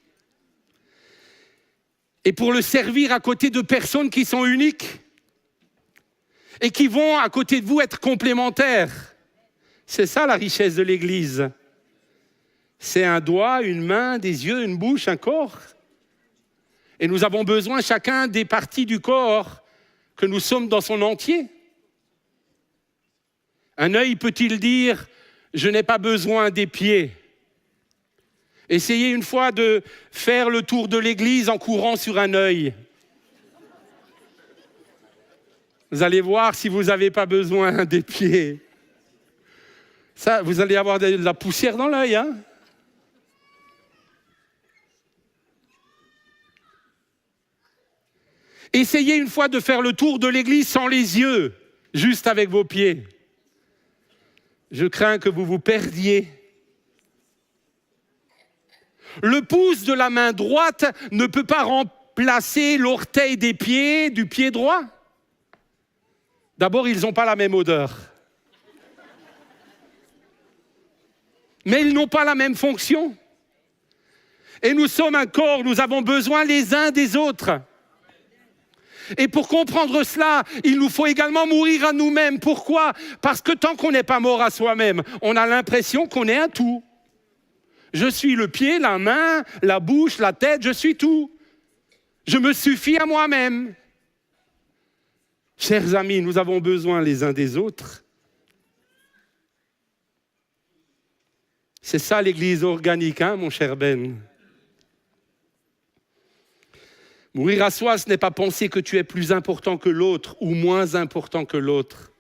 Et pour le servir à côté de personnes qui sont uniques et qui vont à côté de vous être complémentaires. C'est ça la richesse de l'Église. C'est un doigt, une main, des yeux, une bouche, un corps. Et nous avons besoin chacun des parties du corps que nous sommes dans son entier. Un œil peut-il dire « je n'ai pas besoin des pieds ». Essayez une fois de faire le tour de l'église en courant sur un œil. Vous allez voir si vous n'avez pas besoin des pieds. Ça, vous allez avoir de la poussière dans l'œil, hein? Essayez une fois de faire le tour de l'église sans les yeux, juste avec vos pieds. Je crains que vous vous perdiez. Le pouce de la main droite ne peut pas remplacer l'orteil des pieds du pied droit. D'abord, ils n'ont pas la même odeur. Mais ils n'ont pas la même fonction. Et nous sommes un corps, nous avons besoin les uns des autres. Et pour comprendre cela, il nous faut également mourir à nous-mêmes. Pourquoi ? Parce que tant qu'on n'est pas mort à soi-même, on a l'impression qu'on est un tout. Je suis le pied, la main, la bouche, la tête, je suis tout. Je me suffis à moi-même. Chers amis, nous avons besoin les uns des autres. C'est ça l'Église organique, hein, mon cher Ben. Mourir à soi, ce n'est pas penser que tu es plus important que l'autre ou moins important que l'autre.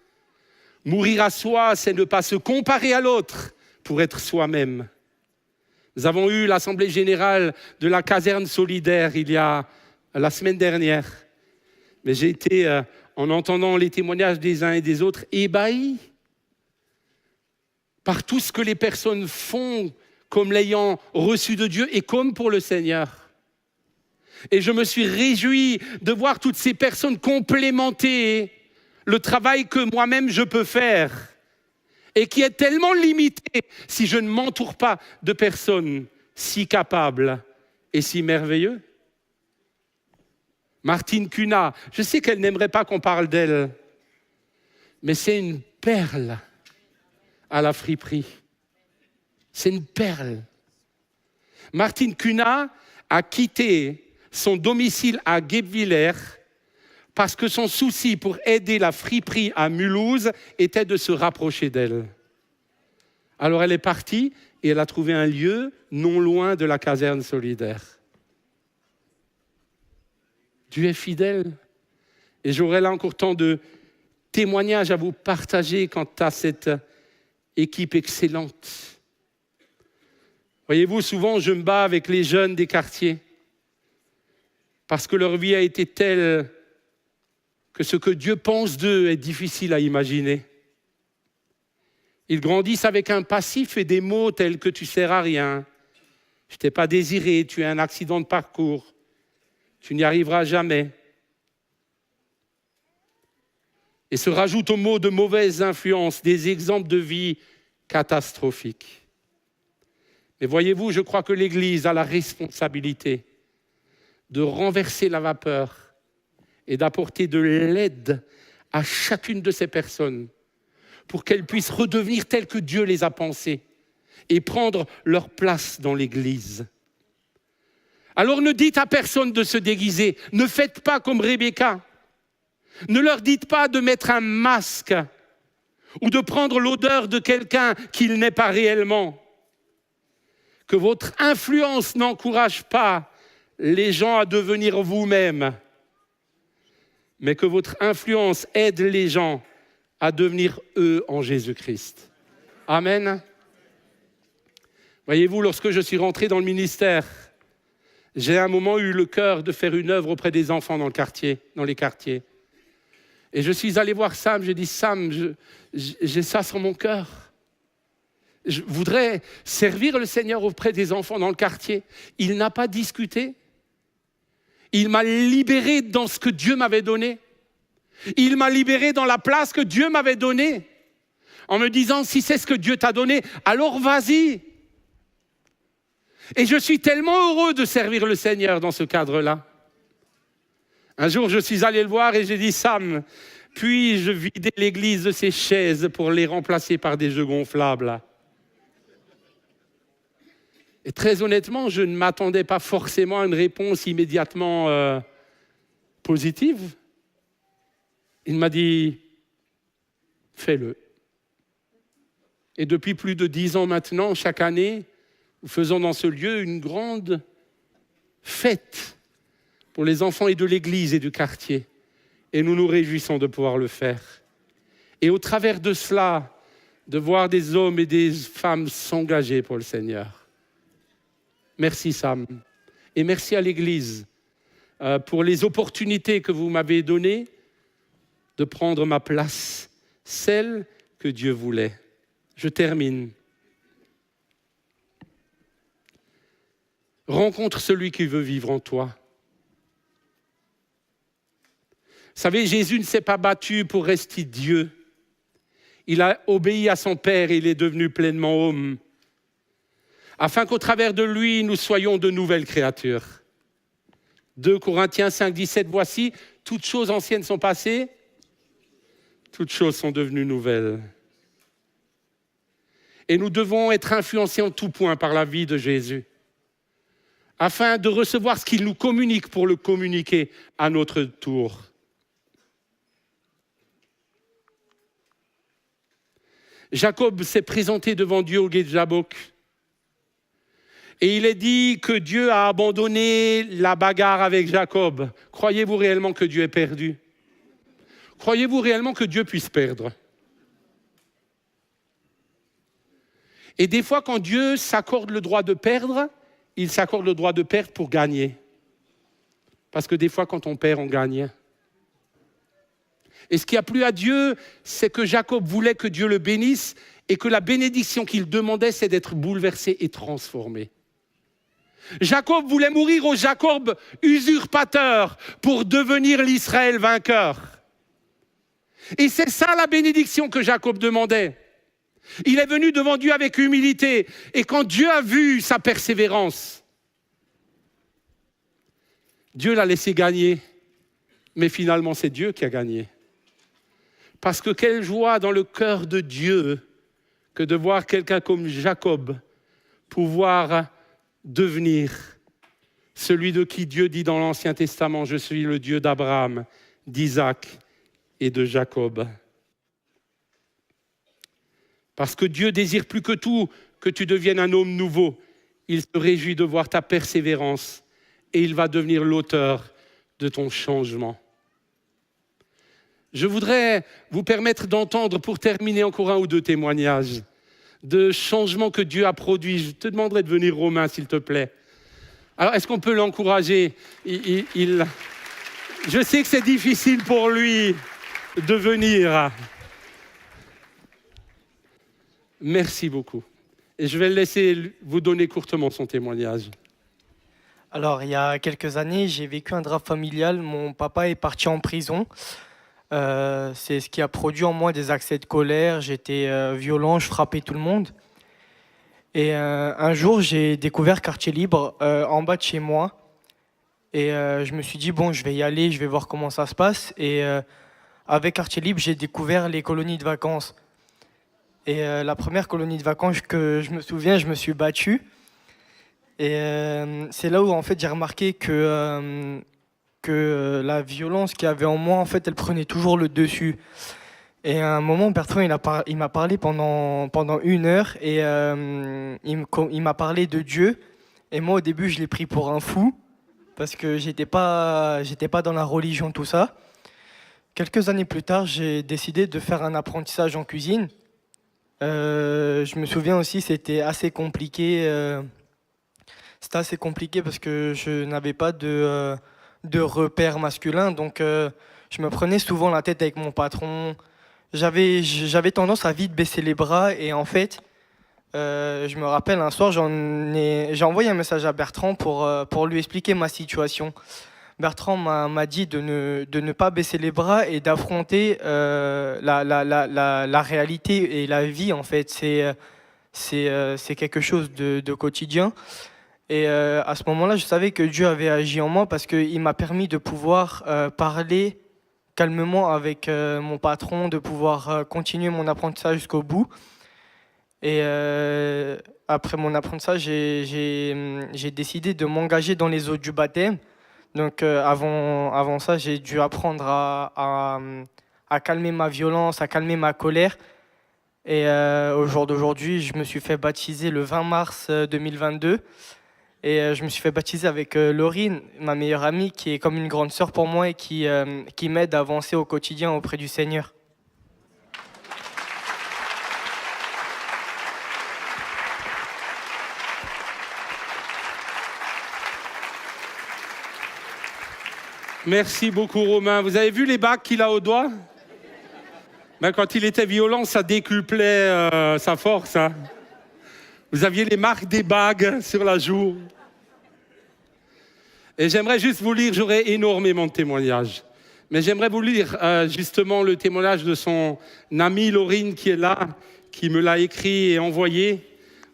Mourir à soi, c'est ne pas se comparer à l'autre pour être soi-même. Nous avons eu l'Assemblée générale de la caserne solidaire la semaine dernière. Mais j'ai été, en entendant les témoignages des uns et des autres, ébahi par tout ce que les personnes font comme l'ayant reçu de Dieu et comme pour le Seigneur. Et je me suis réjoui de voir toutes ces personnes complémenter le travail que moi-même je peux faire et qui est tellement limité si je ne m'entoure pas de personnes si capables et si merveilleuses. Martine Cunha, je sais qu'elle n'aimerait pas qu'on parle d'elle, mais c'est une perle à la friperie. C'est une perle. Martine Cunha a quitté son domicile à Guebwiller parce que son souci pour aider la friperie à Mulhouse était de se rapprocher d'elle. Alors elle est partie et elle a trouvé un lieu non loin de la caserne solidaire. Dieu est fidèle. Et j'aurai là encore tant de témoignages à vous partager quant à cette équipe excellente. Voyez-vous, souvent je me bats avec les jeunes des quartiers parce que leur vie a été telle que ce que Dieu pense d'eux est difficile à imaginer. Ils grandissent avec un passif et des mots tels que « tu ne sers à rien »,« je ne t'ai pas désiré »,« tu as un accident de parcours »,« tu n'y arriveras jamais ». Et se rajoutent aux mots de mauvaise influence des exemples de vie catastrophiques. Mais voyez-vous, je crois que l'Église a la responsabilité de renverser la vapeur et d'apporter de l'aide à chacune de ces personnes pour qu'elles puissent redevenir telles que Dieu les a pensées et prendre leur place dans l'Église. Alors ne dites à personne de se déguiser, ne faites pas comme Rebecca, ne leur dites pas de mettre un masque ou de prendre l'odeur de quelqu'un qu'il n'est pas réellement. Que votre influence n'encourage pas les gens à devenir vous-même, mais que votre influence aide les gens à devenir eux en Jésus-Christ. Amen. Voyez-vous, lorsque je suis rentré dans le ministère, j'ai à un moment eu le cœur de faire une œuvre auprès des enfants dans les quartiers. Et je suis allé voir Sam, j'ai dit « Sam, j'ai ça sur mon cœur. Je voudrais servir le Seigneur auprès des enfants dans le quartier. » Il n'a pas discuté. Il m'a libéré dans ce que Dieu m'avait donné. Il m'a libéré dans la place que Dieu m'avait donnée. En me disant, si c'est ce que Dieu t'a donné, alors vas-y. Et je suis tellement heureux de servir le Seigneur dans ce cadre-là. Un jour, je suis allé le voir et j'ai dit, Sam, puis-je vider l'église de ses chaises pour les remplacer par des jeux gonflables? Et très honnêtement, je ne m'attendais pas forcément à une réponse immédiatement positive. Il m'a dit, fais-le. Et depuis plus de 10 ans maintenant, chaque année, nous faisons dans ce lieu une grande fête pour les enfants et de l'église et du quartier. Et nous nous réjouissons de pouvoir le faire. Et au travers de cela, de voir des hommes et des femmes s'engager pour le Seigneur. Merci Sam. Et merci à l'Église pour les opportunités que vous m'avez données de prendre ma place, celle que Dieu voulait. Je termine. Rencontre celui qui veut vivre en toi. Vous savez, Jésus ne s'est pas battu pour rester Dieu. Il a obéi à son Père et il est devenu pleinement homme, afin qu'au travers de lui, nous soyons de nouvelles créatures. 2 Corinthiens 5, 17, voici, toutes choses anciennes sont passées, toutes choses sont devenues nouvelles. Et nous devons être influencés en tout point par la vie de Jésus, afin de recevoir ce qu'il nous communique pour le communiquer à notre tour. Jacob s'est présenté devant Dieu au gué de Jabbok. Et il est dit que Dieu a abandonné la bagarre avec Jacob. Croyez-vous réellement que Dieu est perdu? Croyez-vous réellement que Dieu puisse perdre? Et des fois, quand Dieu s'accorde le droit de perdre, il s'accorde le droit de perdre pour gagner. Parce que des fois, quand on perd, on gagne. Et ce qui a plu à Dieu, c'est que Jacob voulait que Dieu le bénisse et que la bénédiction qu'il demandait, c'est d'être bouleversé et transformé. Jacob voulait mourir au Jacob usurpateur pour devenir l'Israël vainqueur. Et c'est ça la bénédiction que Jacob demandait. Il est venu devant Dieu avec humilité. Et quand Dieu a vu sa persévérance, Dieu l'a laissé gagner. Mais finalement, c'est Dieu qui a gagné. Parce que quelle joie dans le cœur de Dieu que de voir quelqu'un comme Jacob pouvoir devenir celui de qui Dieu dit dans l'Ancien Testament, je suis le Dieu d'Abraham, d'Isaac et de Jacob. Parce que Dieu désire plus que tout que tu deviennes un homme nouveau. Il se réjouit de voir ta persévérance et il va devenir l'auteur de ton changement. Je voudrais vous permettre d'entendre, pour terminer, encore un ou deux témoignages de changements que Dieu a produits. Je te demanderai de venir, Romain, s'il te plaît. Alors, est-ce qu'on peut l'encourager? Je sais que c'est difficile pour lui de venir. Merci beaucoup. Et je vais le laisser vous donner courtement son témoignage. Alors, il y a quelques années, j'ai vécu un drame familial. Mon papa est parti en prison. C'est ce qui a produit en moi des accès de colère. J'étais violent, je frappais tout le monde. Et un jour, j'ai découvert Quartier Libre en bas de chez moi. Et je me suis dit, bon, je vais y aller, je vais voir comment ça se passe. Et avec Quartier Libre, j'ai découvert les colonies de vacances. Et la première colonie de vacances que je me souviens, je me suis battu. Et c'est là où en fait j'ai remarqué que la violence qu'il y avait en moi, en fait, elle prenait toujours le dessus. Et à un moment, Bertrand, il m'a parlé pendant 1 heure et il m'a parlé de Dieu. Et moi, au début, je l'ai pris pour un fou parce que j'étais pas dans la religion, tout ça. Quelques années plus tard, j'ai décidé de faire un apprentissage en cuisine. Je me souviens aussi, c'était assez compliqué. C'était assez compliqué parce que je n'avais pas de repères masculins. Donc, je me prenais souvent la tête avec mon patron. J'avais tendance à vite baisser les bras. Et en fait, je me rappelle un soir, j'ai envoyé un message à Bertrand pour lui expliquer ma situation. Bertrand m'a dit de ne pas baisser les bras et d'affronter la réalité et la vie, en fait. C'est quelque chose de quotidien. Et à ce moment-là, je savais que Dieu avait agi en moi parce qu'il m'a permis de pouvoir parler calmement avec mon patron, de pouvoir continuer mon apprentissage jusqu'au bout. Et après mon apprentissage, j'ai décidé de m'engager dans les eaux du baptême. Donc avant ça, j'ai dû apprendre à calmer ma violence, à calmer ma colère. Et au jour d'aujourd'hui, je me suis fait baptiser le 20 mars 2022. Et je me suis fait baptiser avec Laurine, ma meilleure amie, qui est comme une grande sœur pour moi et qui m'aide à avancer au quotidien auprès du Seigneur. Merci beaucoup, Romain. Vous avez vu les bagues qu'il a au doigt? Quand il était violent, ça décuplait sa force. Hein. Vous aviez les marques des bagues sur la joue. Et j'aimerais juste vous lire, j'aurais énormément de témoignages, mais j'aimerais vous lire justement le témoignage de son amie Laurine qui est là, qui me l'a écrit et envoyé.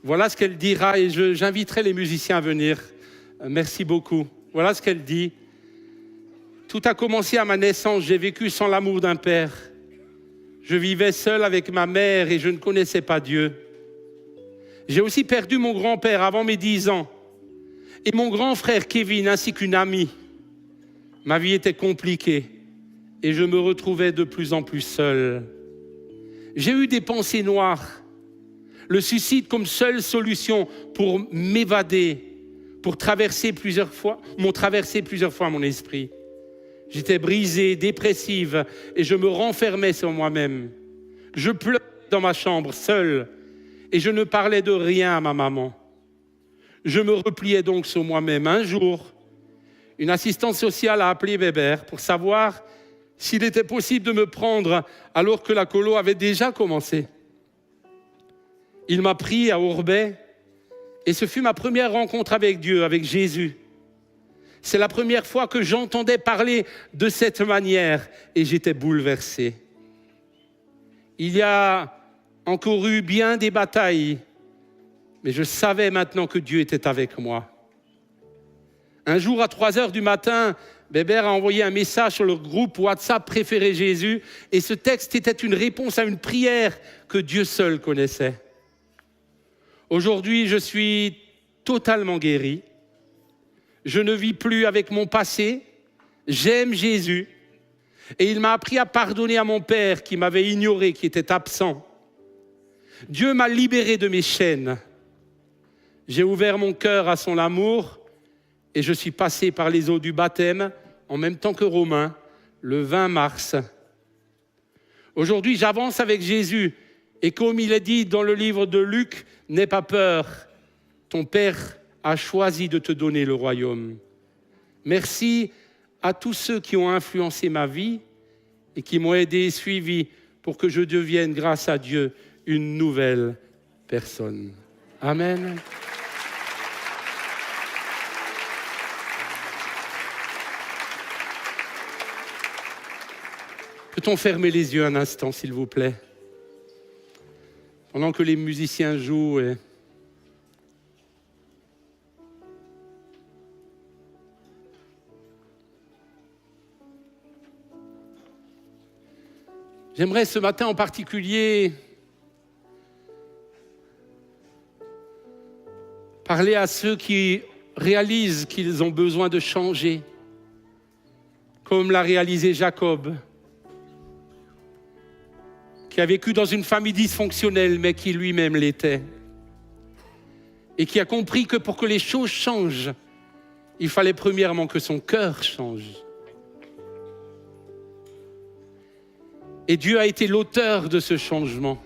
Voilà ce qu'elle dira et j'inviterai les musiciens à venir. Merci beaucoup. Voilà ce qu'elle dit. Tout a commencé à ma naissance, j'ai vécu sans l'amour d'un père. Je vivais seul avec ma mère et je ne connaissais pas Dieu. J'ai aussi perdu mon grand-père avant mes 10 ans. et mon grand frère Kevin ainsi qu'une amie. Ma vie était compliquée et je me retrouvais de plus en plus seul. J'ai eu des pensées noires, le suicide comme seule solution pour m'évader, m'ont traversé plusieurs fois mon esprit. J'étais brisé, dépressive et je me renfermais sur moi-même. Je pleurais dans ma chambre seul et je ne parlais de rien à ma maman. Je me repliais donc sur moi-même. Un jour, une assistante sociale a appelé Bébert pour savoir s'il était possible de me prendre alors que la colo avait déjà commencé. Il m'a pris à Ourbet et ce fut ma première rencontre avec Dieu, avec Jésus. C'est la première fois que j'entendais parler de cette manière et j'étais bouleversé. Il y a encore eu bien des batailles, mais je savais maintenant que Dieu était avec moi. Un jour, à 3h du matin, Bébert a envoyé un message sur le groupe WhatsApp Préféré Jésus et ce texte était une réponse à une prière que Dieu seul connaissait. Aujourd'hui, je suis totalement guéri. Je ne vis plus avec mon passé. J'aime Jésus. Et il m'a appris à pardonner à mon père qui m'avait ignoré, qui était absent. Dieu m'a libéré de mes chaînes. J'ai ouvert mon cœur à son amour et je suis passé par les eaux du baptême en même temps que Romain, le 20 mars. Aujourd'hui, j'avance avec Jésus et comme il est dit dans le livre de Luc, n'aie pas peur, ton Père a choisi de te donner le royaume. Merci à tous ceux qui ont influencé ma vie et qui m'ont aidé et suivi pour que je devienne, grâce à Dieu, une nouvelle personne. Amen. Peut-on fermer les yeux un instant, s'il vous plaît, pendant que les musiciens jouent et... J'aimerais ce matin en particulier parler à ceux qui réalisent qu'ils ont besoin de changer, comme l'a réalisé Jacob, qui a vécu dans une famille dysfonctionnelle, mais qui lui-même l'était, et qui a compris que pour que les choses changent, il fallait premièrement que son cœur change. Et Dieu a été l'auteur de ce changement.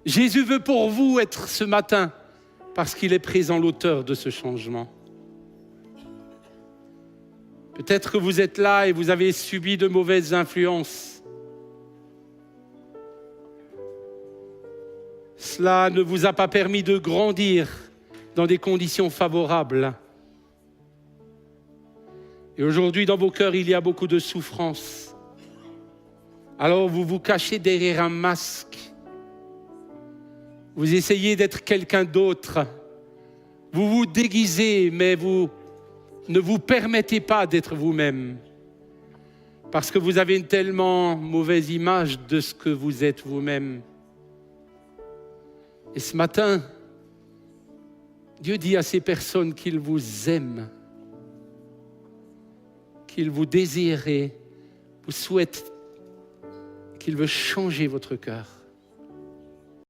Jésus veut pour vous être ce matin parce qu'il est présent, l'auteur de ce changement. Peut-être que vous êtes là et vous avez subi de mauvaises influences. Cela ne vous a pas permis de grandir dans des conditions favorables. Et aujourd'hui, dans vos cœurs, il y a beaucoup de souffrance. Alors vous vous cachez derrière un masque. Vous essayez d'être quelqu'un d'autre. Vous vous déguisez, mais vous ne vous permettez pas d'être vous-même. Parce que vous avez une tellement mauvaise image de ce que vous êtes vous-même. Et ce matin, Dieu dit à ces personnes qu'il vous aime, qu'il vous désire et vous souhaite, qu'il veut changer votre cœur.